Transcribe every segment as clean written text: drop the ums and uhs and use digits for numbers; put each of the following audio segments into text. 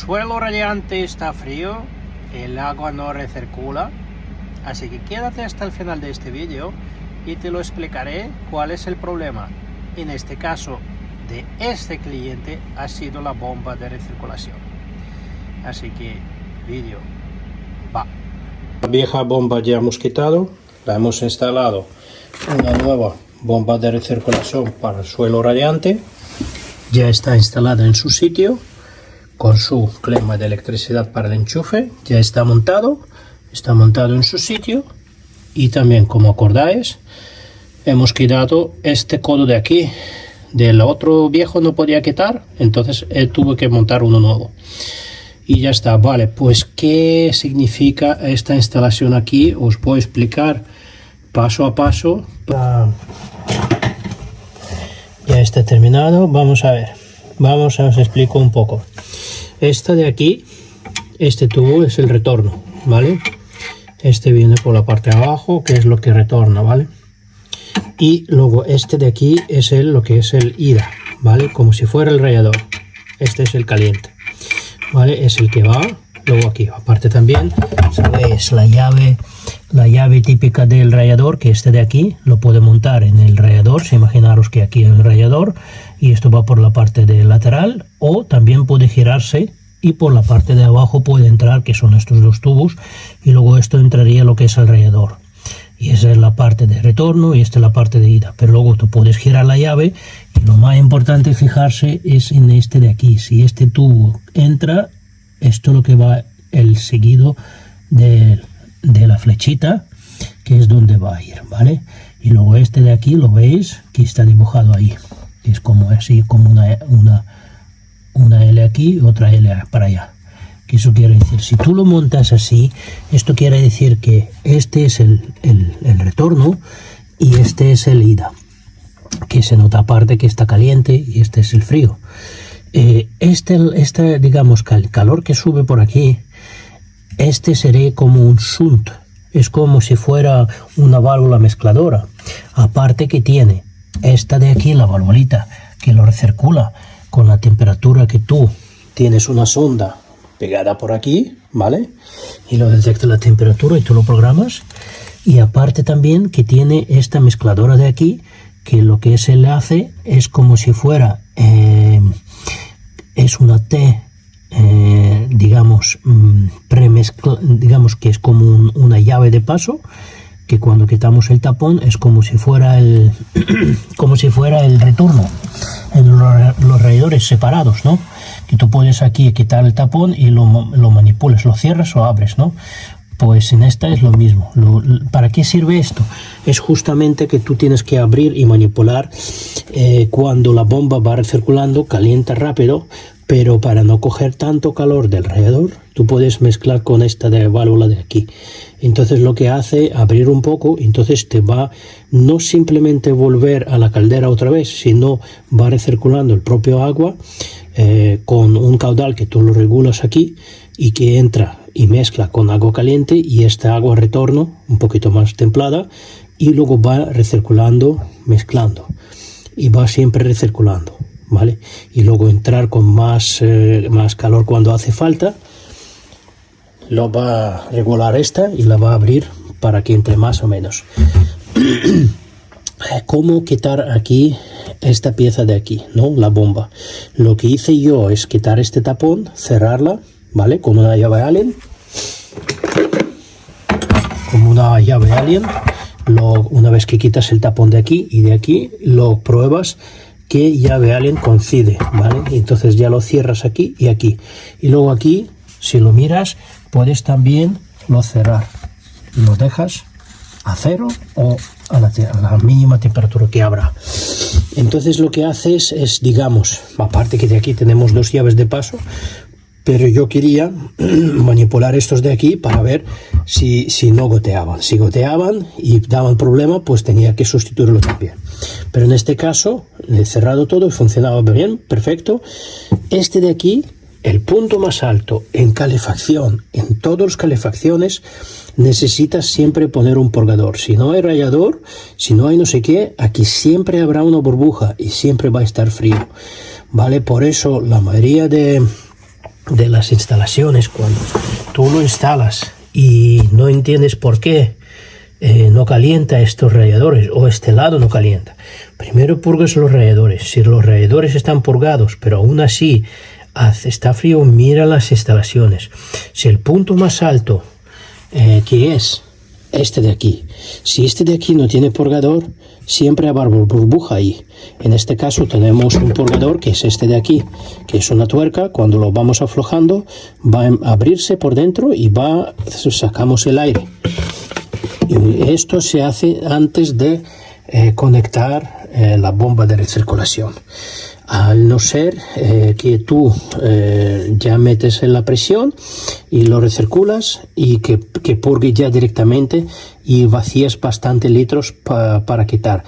suelo radiante está frío, el agua no recircula, así que quédate hasta el final de este vídeo y te lo explicaré cuál es el problema. En este caso de este cliente ha sido la bomba de recirculación. Así que vídeo va. La vieja bomba ya hemos quitado, la hemos instalado una nueva bomba de recirculación para el suelo radiante. Ya está instalada en su sitio con su clema de electricidad para el enchufe. Ya está montado en su sitio. Y también, como acordáis, hemos quitado este codo de aquí. Del otro viejo no podía quitar, entonces tuve que montar uno nuevo. Y ya está. Vale, pues ¿qué significa esta instalación aquí? Os voy a explicar paso a paso. Ya está terminado. Vamos a ver, os explico un poco. Esta de aquí, este tubo es el retorno, ¿vale? Este viene por la parte de abajo, que es lo que retorna, ¿vale? Y luego este de aquí es lo que es el ida, ¿vale? Como si fuera el radiador. Este es el caliente, ¿vale? Es el que va. Luego aquí, aparte también, ¿sabéis? La llave típica del radiador, que este de aquí lo puede montar en el radiador. Si imaginaros que aquí hay el radiador y esto va por la parte de lateral, o también puede girarse y por la parte de abajo puede entrar, que son estos dos tubos, y luego esto entraría lo que es el radiador. Y esa es la parte de retorno y esta es la parte de ida. Pero luego tú puedes girar la llave y lo más importante fijarse es en este de aquí. Si este tubo entra, esto es lo que va el seguido de la flechita, que es donde va a ir, ¿vale? Y luego este de aquí, lo veis, que está dibujado ahí. Es como así, como una L aquí y otra L para allá. Que eso quiere decir, si tú lo montas así, esto quiere decir que este es el retorno y este es el ida, que se nota aparte que está caliente y este es el frío. Digamos que el calor que sube por aquí, este sería como un shunt, es como si fuera una válvula mezcladora, aparte que tiene esta de aquí, la valvulita, que lo recircula con la temperatura que tú tienes una sonda pegada por aquí, ¿vale? Y lo detecta la temperatura y tú lo programas. Y aparte también que tiene esta mezcladora de aquí, que lo que se le hace es como si fuera, es una T, digamos, premezcla, digamos que es como una llave de paso, que cuando quitamos el tapón es como si fuera el retorno en los radiadores separados, ¿no? Que tú puedes aquí quitar el tapón y lo manipulas, lo cierras o abres, ¿no? Pues en esta es lo mismo. ¿Para qué sirve esto? Es justamente que tú tienes que abrir y manipular cuando la bomba va recirculando, calienta rápido, pero para no coger tanto calor del radiador, tú puedes mezclar con esta de válvula de aquí. Entonces lo que hace, abrir un poco, entonces te va no simplemente volver a la caldera otra vez, sino va recirculando el propio agua con un caudal que tú lo regulas aquí y que entra y mezcla con agua caliente y esta agua retorno un poquito más templada y luego va recirculando, mezclando y va siempre recirculando, ¿vale? Y luego entrar con más calor cuando hace falta, lo va a regular esta y la va a abrir para que entre más o menos. ¿Cómo quitar aquí esta pieza de aquí, no? La bomba. Lo que hice yo es quitar este tapón, cerrarla, ¿vale? Con una llave Allen. Como una llave Allen. Una vez que quitas el tapón de aquí y de aquí, lo pruebas qué llave Allen coincide, ¿vale? Entonces ya lo cierras aquí y aquí. Y luego aquí, si lo miras, puedes también lo cerrar. Lo dejas a cero o a la mínima temperatura que habrá. Entonces lo que haces es, digamos, aparte que de aquí tenemos dos llaves de paso, pero yo quería manipular estos de aquí para ver si no goteaban. Si goteaban y daban problema, pues tenía que sustituirlo también. Pero en este caso, he cerrado todo y funcionaba bien, perfecto. Este de aquí, el punto más alto en calefacción, en todas las calefacciones, necesitas siempre poner un purgador. Si no hay radiador, si no hay no sé qué, aquí siempre habrá una burbuja y siempre va a estar frío, ¿vale? Por eso la mayoría de de las instalaciones, cuando tú lo instalas y no entiendes por qué no calienta estos radiadores o este lado no calienta, primero purgas los radiadores. Si los radiadores están purgados pero aún así está frío, mira las instalaciones. Si el punto más alto que es este de aquí, si este de aquí no tiene purgador, siempre habrá burbuja ahí. En este caso tenemos un purgador que es este de aquí, que es una tuerca. Cuando lo vamos aflojando va a abrirse por dentro y sacamos el aire. Y esto se hace antes de conectar la bomba de recirculación. Al no ser que tú ya metes en la presión y lo recirculas y que purgue ya directamente y vacías bastante litros para quitar.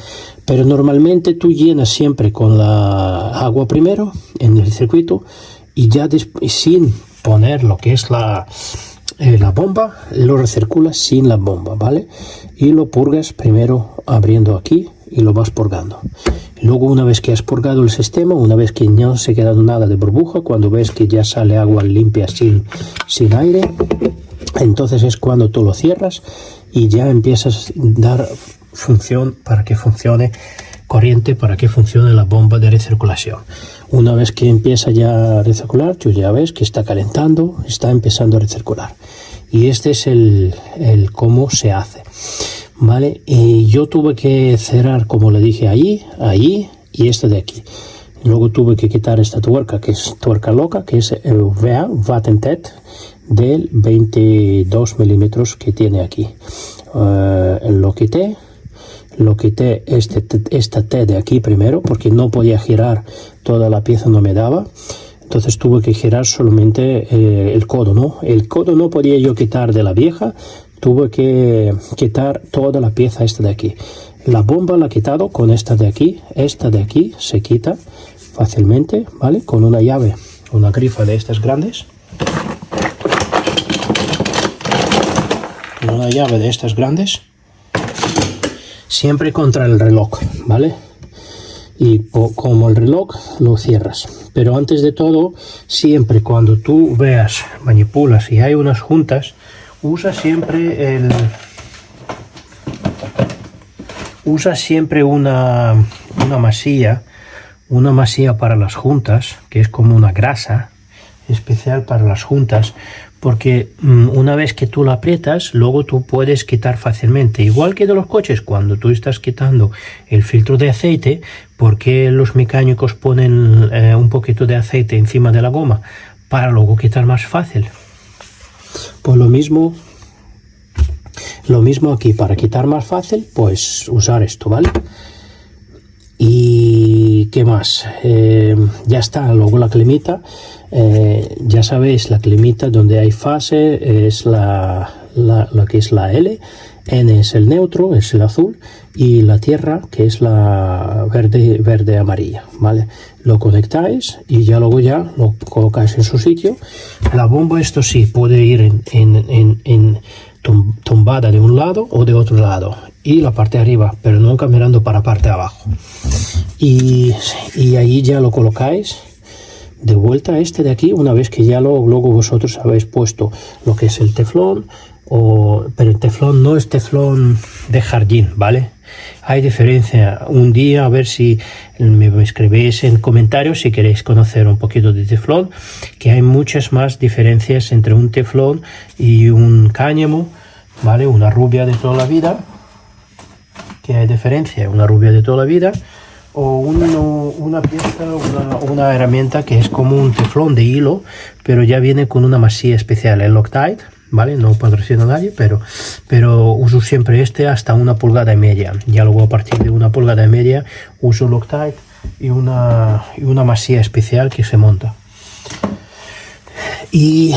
Pero normalmente tú llenas siempre con la agua primero en el circuito y ya sin poner lo que es la bomba, lo recirculas sin la bomba, ¿vale? Y lo purgas primero abriendo aquí y lo vas purgando. Luego, una vez que has purgado el sistema, una vez que no se queda nada de burbuja, cuando ves que ya sale agua limpia sin aire, entonces es cuando tú lo cierras y ya empiezas a dar función para que funcione corriente, para que funcione la bomba de recirculación. Una vez que empieza ya a recircular, tú ya ves que está calentando, está empezando a recircular. Y este es el cómo se hace. ¿Vale? Y yo tuve que cerrar, como le dije, ahí y este de aquí. Luego tuve que quitar esta tuerca, que es tuerca loca, que es el Vatentet del 22 milímetros que tiene aquí. Lo quité esta T de aquí primero, porque no podía girar toda la pieza, no me daba. Entonces tuve que girar solamente el codo, ¿no? El codo no podía yo quitar de la vieja. Tuve que quitar toda la pieza esta de aquí. La bomba la he quitado con esta de aquí. Esta de aquí se quita fácilmente, ¿vale? Con una llave, una grifa de estas grandes. Con una llave de estas grandes. Siempre contra el reloj, ¿vale? Y como el reloj lo cierras. Pero antes de todo, siempre cuando tú veas, manipulas y hay unas juntas, usa siempre una masilla para las juntas, que es como una grasa especial para las juntas, porque una vez que tú la aprietas, luego tú puedes quitar fácilmente. Igual que de los coches, cuando tú estás quitando el filtro de aceite, porque los mecánicos ponen un poquito de aceite encima de la goma para luego quitar más fácil. Pues lo mismo aquí, para quitar más fácil, pues usar esto, ¿vale? Y qué más, ya está. Luego la climita, ya sabéis, la climita donde hay fase es la que es la L, N es el neutro, es el azul, y la tierra, que es la verde amarilla, ¿vale? Lo conectáis y ya luego ya lo colocáis en su sitio. La bomba, esto sí, puede ir en tumbada de un lado o de otro lado, y la parte de arriba, pero nunca mirando para la parte de abajo. Y ahí ya lo colocáis de vuelta este de aquí, una vez que ya luego vosotros habéis puesto lo que es el teflón, pero el teflón no es teflón de jardín, ¿vale? Hay diferencia. Un día a ver si me escribís en comentarios si queréis conocer un poquito de teflón, que hay muchas más diferencias entre un teflón y un cáñamo, ¿vale? Una rubia de toda la vida, que hay diferencia, una rubia de toda la vida, o una pieza, una herramienta que es como un teflón de hilo, pero ya viene con una masilla especial, el Loctite, ¿vale? No patrocino a nadie, pero uso siempre hasta 1,5 pulgadas. Ya luego a partir de 1,5 pulgadas uso Loctite y una masilla especial que se monta. Y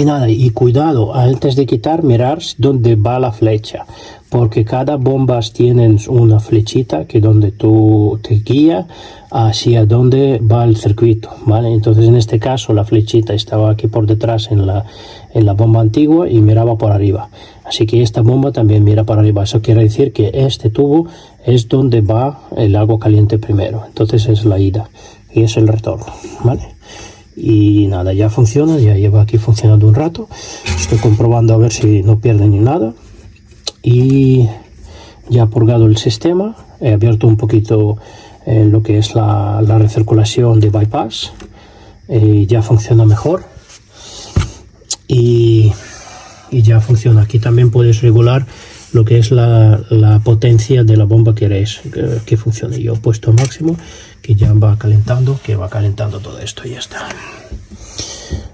nada, y cuidado, antes de quitar, mirar dónde va la flecha, porque cada bomba tiene una flechita que donde tú te guía hacia dónde va el circuito, ¿vale? Entonces en este caso la flechita estaba aquí por detrás en la bomba antigua y miraba por arriba, así que esta bomba también mira para arriba. Eso quiere decir que este tubo es donde va el agua caliente primero, entonces es la ida y es el retorno, ¿vale? Y nada, ya funciona, ya lleva aquí funcionando un rato. Estoy comprobando a ver si no pierde ni nada. Y ya he purgado el sistema, he abierto un poquito lo que es la recirculación de bypass. Ya funciona mejor. Y ya funciona. Aquí también puedes regular lo que es la potencia de la bomba que queréis que funcione. Yo he puesto máximo, que ya va calentando, todo esto y ya está.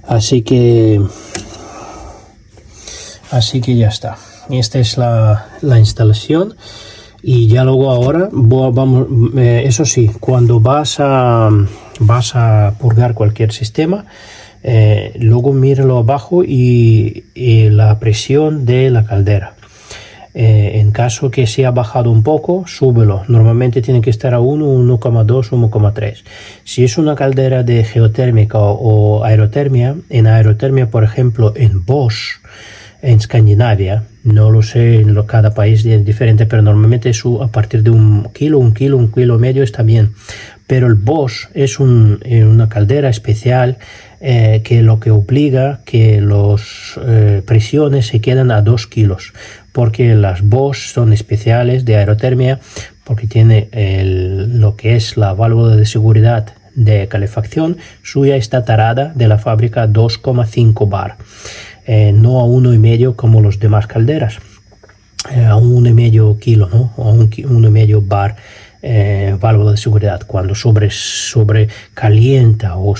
Así que ya está. Esta es la instalación. Y ya luego ahora vamos, eso sí, cuando vas a purgar cualquier sistema, luego míralo abajo y la presión de la caldera. En caso que se ha bajado un poco, súbelo. Normalmente tiene que estar a 1, 1,2, 1,3. Si es una caldera de geotérmica o aerotermia, en aerotermia, por ejemplo, en Bosch, en Escandinavia, no lo sé, en cada país es diferente, pero normalmente a partir de 1 kilo, 1,5 kg está bien. Pero el Bosch es una caldera especial que lo que obliga que las presiones se quedan a 2 kilos, porque las Bosch son especiales de aerotermia, porque tiene lo que es la válvula de seguridad de calefacción, suya está tarada de la fábrica a 2,5 bar. No a 1,5 como los demás calderas, a 1,5 kilo, ¿no? O a 1,5 bar válvula de seguridad. Cuando sobrecalienta o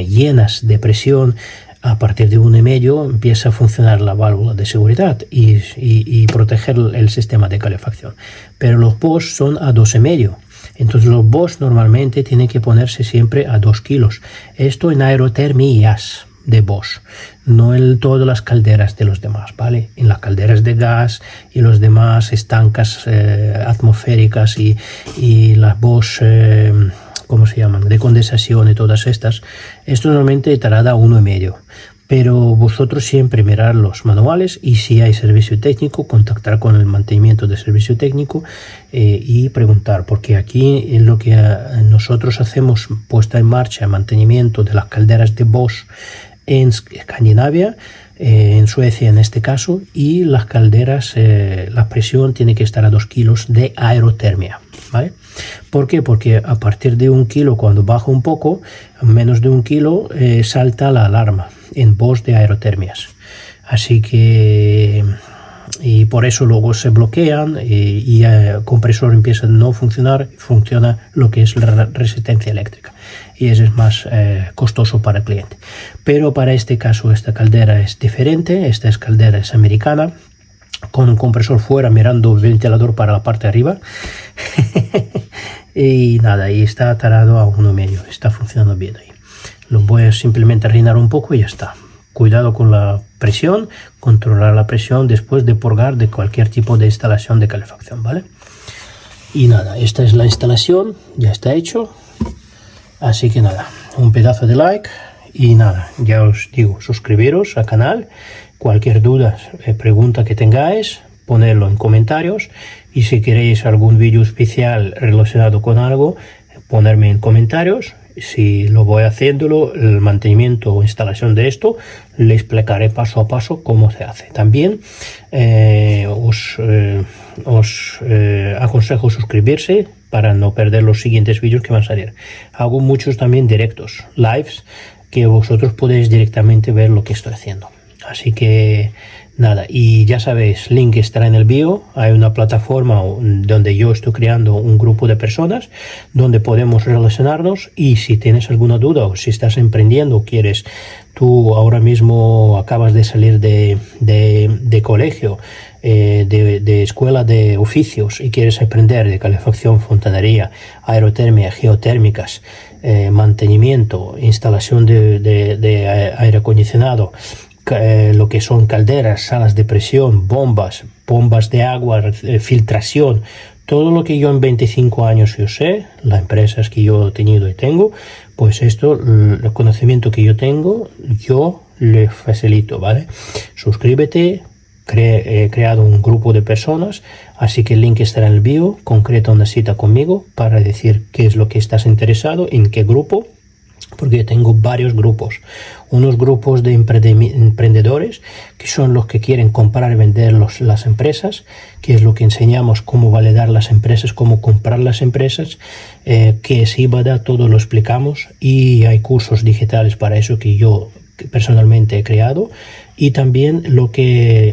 llenas de presión, a partir de 1,5 empieza a funcionar la válvula de seguridad y proteger el sistema de calefacción. Pero los Bosch son a 2,5. Entonces los Bosch normalmente tienen que ponerse siempre a 2 kilos. Esto en aerotermias de Bosch, no en todas las calderas de los demás, ¿vale? En las calderas de gas y los demás estancas atmosféricas y las Bosch, ¿cómo se llaman? De condensación y todas estas. Esto normalmente tarda 1,5. Pero vosotros siempre mirar los manuales y si hay servicio técnico, contactar con el mantenimiento de servicio técnico y preguntar, porque aquí en lo que nosotros hacemos puesta en marcha mantenimiento de las calderas de Bosch en Escandinavia, en Suecia en este caso, y las calderas, la presión tiene que estar a 2 kilos de aerotermia, ¿vale? ¿Por qué? Porque a partir de 1 kilo, cuando baja un poco, menos de 1 kilo, salta la alarma en Bosch de aerotermias. Así que, y por eso luego se bloquean y el compresor empieza a no funcionar, funciona lo que es la resistencia eléctrica. Y eso es más costoso para el cliente. Pero para este caso, esta caldera es diferente. Esta caldera es americana, con un compresor fuera mirando el ventilador para la parte de arriba. Y nada, y está atarado a 1,5. Está funcionando bien ahí. Lo voy a simplemente reinar un poco y ya está. Cuidado con la presión, controlar la presión después de purgar de cualquier tipo de instalación de calefacción, ¿vale? Y nada, esta es la instalación, ya está hecho. Así que nada, un pedazo de like y nada, ya os digo, suscribiros al canal. Cualquier duda, pregunta que tengáis, ponerlo en comentarios. Y si queréis algún vídeo especial relacionado con algo, ponerme en comentarios. Si lo voy haciéndolo, el mantenimiento o instalación de esto, le explicaré paso a paso cómo se hace. También os aconsejo suscribirse para no perder los siguientes vídeos que van a salir. Hago muchos también directos, lives, que vosotros podéis directamente ver lo que estoy haciendo. Así que nada, y ya sabéis, link estará en el bio. Hay una plataforma donde yo estoy creando un grupo de personas donde podemos relacionarnos, y si tienes alguna duda o si estás emprendiendo o quieres, tú ahora mismo acabas de salir de colegio, de escuela de oficios y quieres aprender de calefacción, fontanería, aerotermia, geotérmicas, mantenimiento, instalación de aire acondicionado, lo que son calderas, salas de presión, bombas de agua, filtración, todo lo que yo en 25 años yo sé, las empresas que yo he tenido y tengo, pues esto, el conocimiento que yo tengo, yo le facilito, ¿vale? Suscríbete, he creado un grupo de personas, así que el link estará en el bio. Concreta una cita conmigo para decir qué es lo que estás interesado, en qué grupo, porque tengo varios grupos. Unos grupos de emprendedores, que son los que quieren comprar y vender las empresas, que es lo que enseñamos, cómo validar las empresas, cómo comprar las empresas, qué es IBADA, todo lo explicamos, y hay cursos digitales para eso que yo personalmente he creado. Y también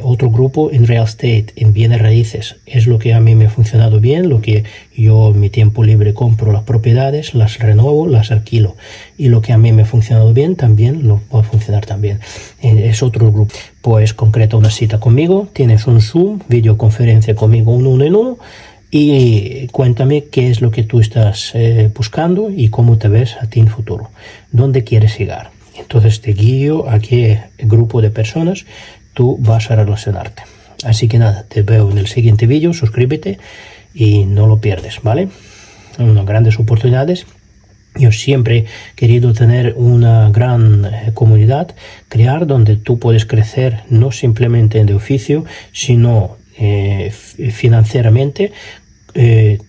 otro grupo en real estate, en bienes raíces, es lo que a mí me ha funcionado bien, lo que yo en mi tiempo libre compro las propiedades, las renuevo, las alquilo, y lo que a mí me ha funcionado bien también lo va a funcionar también. Es otro grupo. Pues concreta una cita conmigo, tienes un Zoom, videoconferencia conmigo uno en uno, y cuéntame qué es lo que tú estás buscando y cómo te ves a ti en futuro, dónde quieres llegar. Entonces te guío a qué grupo de personas tú vas a relacionarte. Así que nada, te veo en el siguiente vídeo, suscríbete y no lo pierdes, ¿vale? Unas grandes oportunidades. Yo siempre he querido tener una gran comunidad, crear donde tú puedes crecer no simplemente de oficio, sino financieramente,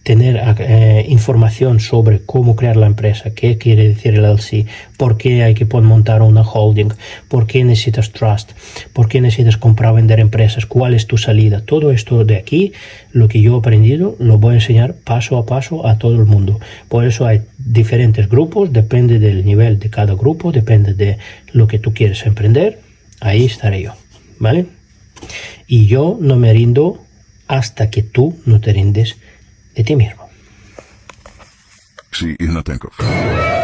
tener información sobre cómo crear la empresa, qué quiere decir el LLC, por qué hay que montar una holding, por qué necesitas trust, por qué necesitas comprar o vender empresas, cuál es tu salida. Todo esto de aquí, lo que yo he aprendido, lo voy a enseñar paso a paso a todo el mundo. Por eso hay diferentes grupos, depende del nivel de cada grupo, depende de lo que tú quieres emprender. Ahí estaré yo, ¿vale? Y yo no me rindo hasta que tú no te rindes de ti mismo. Sí, y no tengo fe.